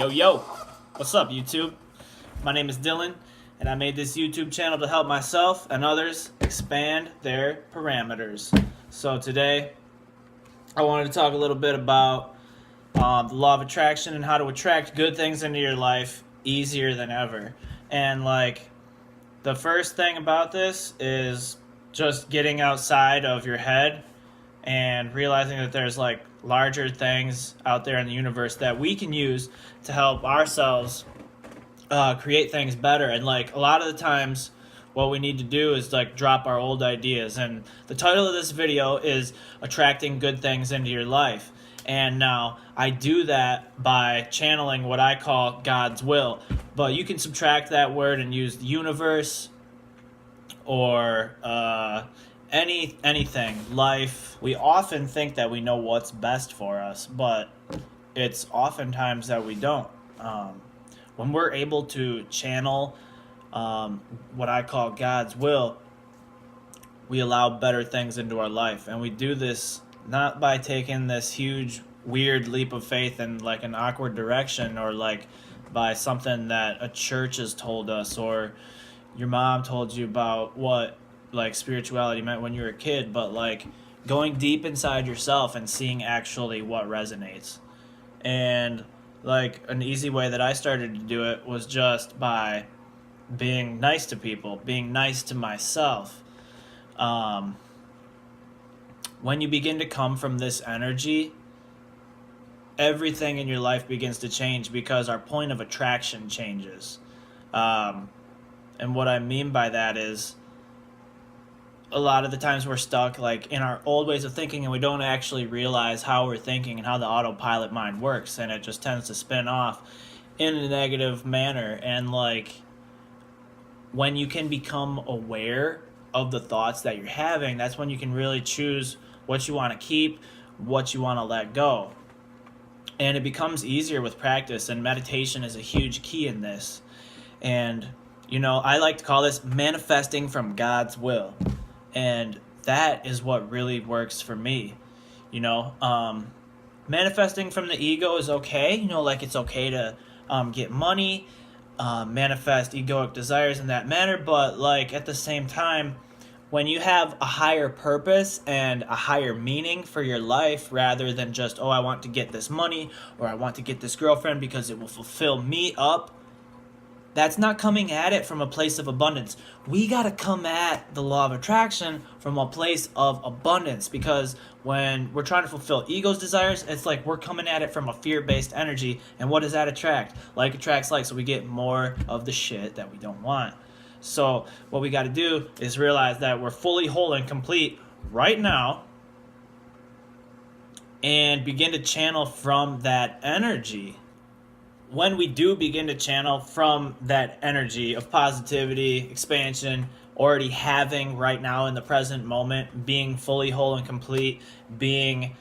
Yo, what's up, YouTube? My name is Dylan, and I made this YouTube channel to help myself and others expand their parameters. So today, I wanted to talk a little bit about the law of attraction and how to attract good things into your life easier than ever. And the first thing about this is just getting outside of your head and realizing that there's larger things out there in the universe that we can use to help ourselves create things better. And a lot of the times what we need to do is drop our old ideas. And the title of this video is Attracting Good Things into Your Life. And now I do that by channeling what I call God's will. But you can subtract that word and use the universe or anything, life. We often think that we know what's best for us, but it's oftentimes that we don't. When we're able to channel what I call God's will, we allow better things into our life. And we do this not by taking this huge, weird leap of faith in an awkward direction, or by something that a church has told us, or your mom told you about what spirituality meant when you were a kid, but going deep inside yourself and seeing actually what resonates. And an easy way that I started to do it was just by being nice to people, being nice to myself. When you begin to come from this energy, everything in your life begins to change because our point of attraction changes. And what I mean by that is, a lot of the times we're stuck in our old ways of thinking, and we don't actually realize how we're thinking and how the autopilot mind works, and it just tends to spin off in a negative manner. And when you can become aware of the thoughts that you're having, that's when you can really choose what you want to keep, what you want to let go. And it becomes easier with practice, and meditation is a huge key in this. And I like to call this manifesting from God's will. And that is what really works for me. Manifesting from the ego is okay. It's okay to get money, manifest egoic desires in that manner. But at the same time, when you have a higher purpose and a higher meaning for your life, rather than just, oh, I want to get this money, or I want to get this girlfriend because it will fulfill me up, that's not coming at it from a place of abundance. We got to come at the law of attraction from a place of abundance, because when we're trying to fulfill ego's desires, it's we're coming at it from a fear-based energy. And what does that attract? Like attracts like, so we get more of the shit that we don't want. So what we got to do is realize that we're fully whole and complete right now, and begin to channel from that energy. When we do begin to channel from that energy of positivity, expansion, already having right now in the present moment, being fully whole and complete, being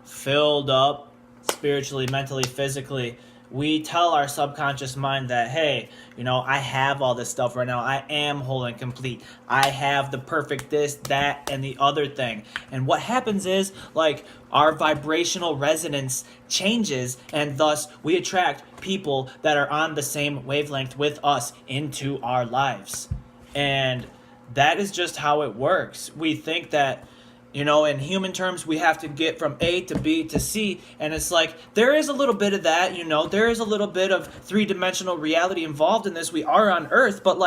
filled up spiritually, mentally, physically, we tell our subconscious mind that, hey, I have all this stuff right now. I am whole and complete. I have the perfect this, that, and the other thing. And what happens is, our vibrational resonance changes, and thus we attract people that are on the same wavelength with us into our lives. And that is just how it works. We think that, in human terms, we have to get from A to B to C. And it's there is a little bit of that, there is a little bit of three-dimensional reality involved in this. We are on Earth, but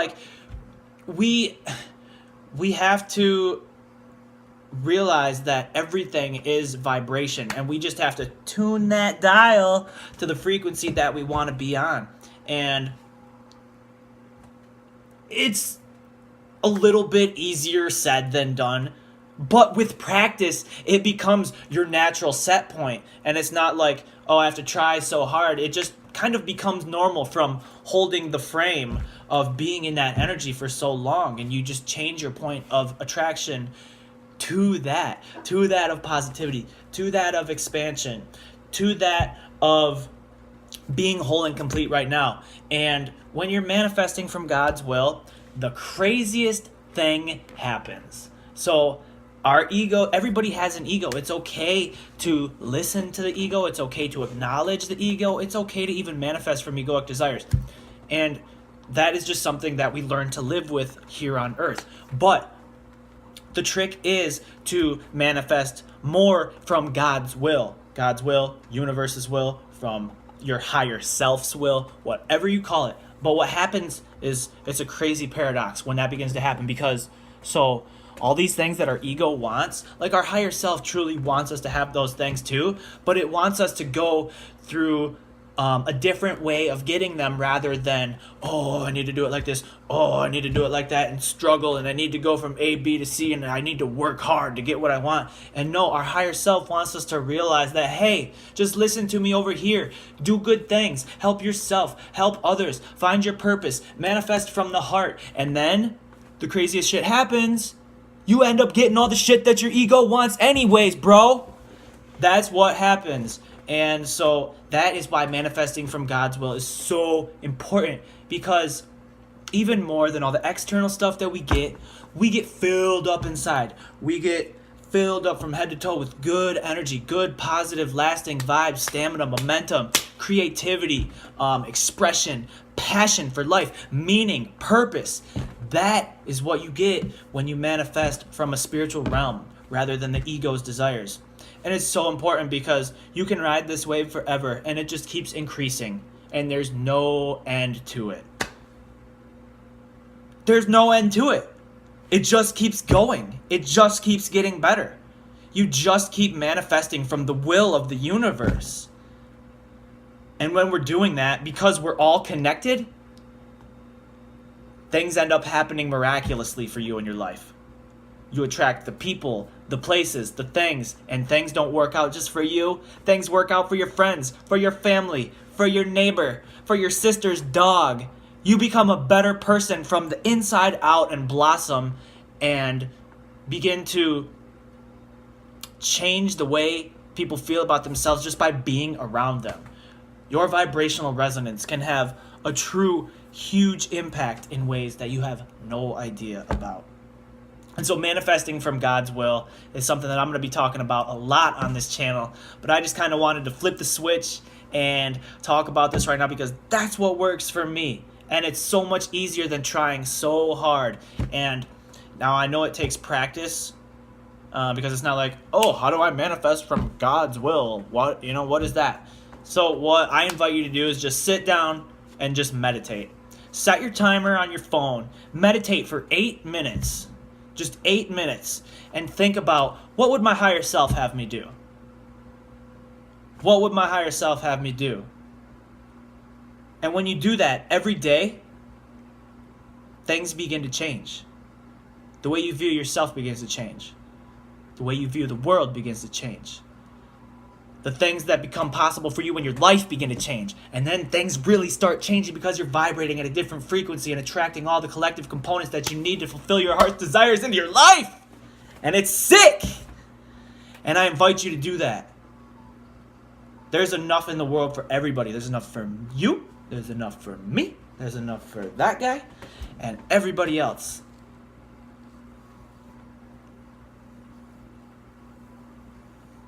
we have to realize that everything is vibration, and we just have to tune that dial to the frequency that we want to be on. And it's a little bit easier said than done. But with practice, it becomes your natural set point. And it's not oh, I have to try so hard. It just kind of becomes normal from holding the frame of being in that energy for so long. And you just change your point of attraction to that of positivity, to that of expansion, to that of being whole and complete right now. And when you're manifesting from God's will, the craziest thing happens. So Our ego, everybody has an ego. It's okay to listen to the ego. It's okay to acknowledge the ego. It's okay to even manifest from egoic desires. And that is just something that we learn to live with here on earth. But the trick is to manifest more from God's will. God's will, universe's will, from your higher self's will, whatever you call it. But what happens is it's a crazy paradox when that begins to happen, because so all these things that our ego wants, like our higher self truly wants us to have those things too, but it wants us to go through a different way of getting them, rather than, oh, I need to do it like this, oh, I need to do it like that, and struggle, and I need to go from A, B to C, and I need to work hard to get what I want. And no, our higher self wants us to realize that, hey, just listen to me over here, do good things, help yourself, help others, find your purpose, manifest from the heart. And then the craziest shit happens. You end up getting all the shit that your ego wants anyways, bro. That's what happens. And so that is why manifesting from God's will is so important, because even more than all the external stuff that we get filled up inside. We get filled up from head to toe with good energy, good, positive, lasting vibes, stamina, momentum, creativity, expression, passion for life, meaning, purpose. That is what you get when you manifest from a spiritual realm rather than the ego's desires. And it's so important because you can ride this wave forever and it just keeps increasing and there's no end to it. There's no end to it. It just keeps going. It just keeps getting better. You just keep manifesting from the will of the universe. And when we're doing that, because we're all connected, things end up happening miraculously for you in your life. You attract the people, the places, the things, and things don't work out just for you. Things work out for your friends, for your family, for your neighbor, for your sister's dog. You become a better person from the inside out and blossom and begin to change the way people feel about themselves just by being around them. Your vibrational resonance can have a true, huge impact in ways that you have no idea about. And so manifesting from God's will is something that I'm going to be talking about a lot on this channel. But I just kind of wanted to flip the switch and talk about this right now because that's what works for me. And it's so much easier than trying so hard. And now I know it takes practice because it's not like, oh, how do I manifest from God's will? What is that? So what I invite you to do is just sit down and just meditate. Set your timer on your phone. Meditate for 8 minutes. Just 8 minutes, and think about, what would my higher self have me do? What would my higher self have me do? And when you do that every day, things begin to change. The way you view yourself begins to change. The way you view the world begins to change. The things that become possible for you in your life begin to change. And then things really start changing because you're vibrating at a different frequency and attracting all the collective components that you need to fulfill your heart's desires into your life. And it's sick. And I invite you to do that. There's enough in the world for everybody. There's enough for you. There's enough for me. There's enough for that guy and everybody else.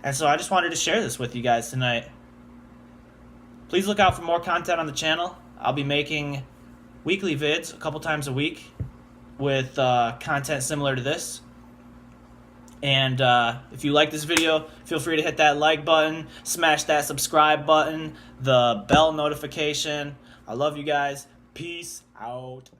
And so I just wanted to share this with you guys tonight. Please look out for more content on the channel. I'll be making weekly vids a couple times a week with content similar to this. And if you like this video, feel free to hit that like button, smash that subscribe button, the bell notification. I love you guys. Peace out.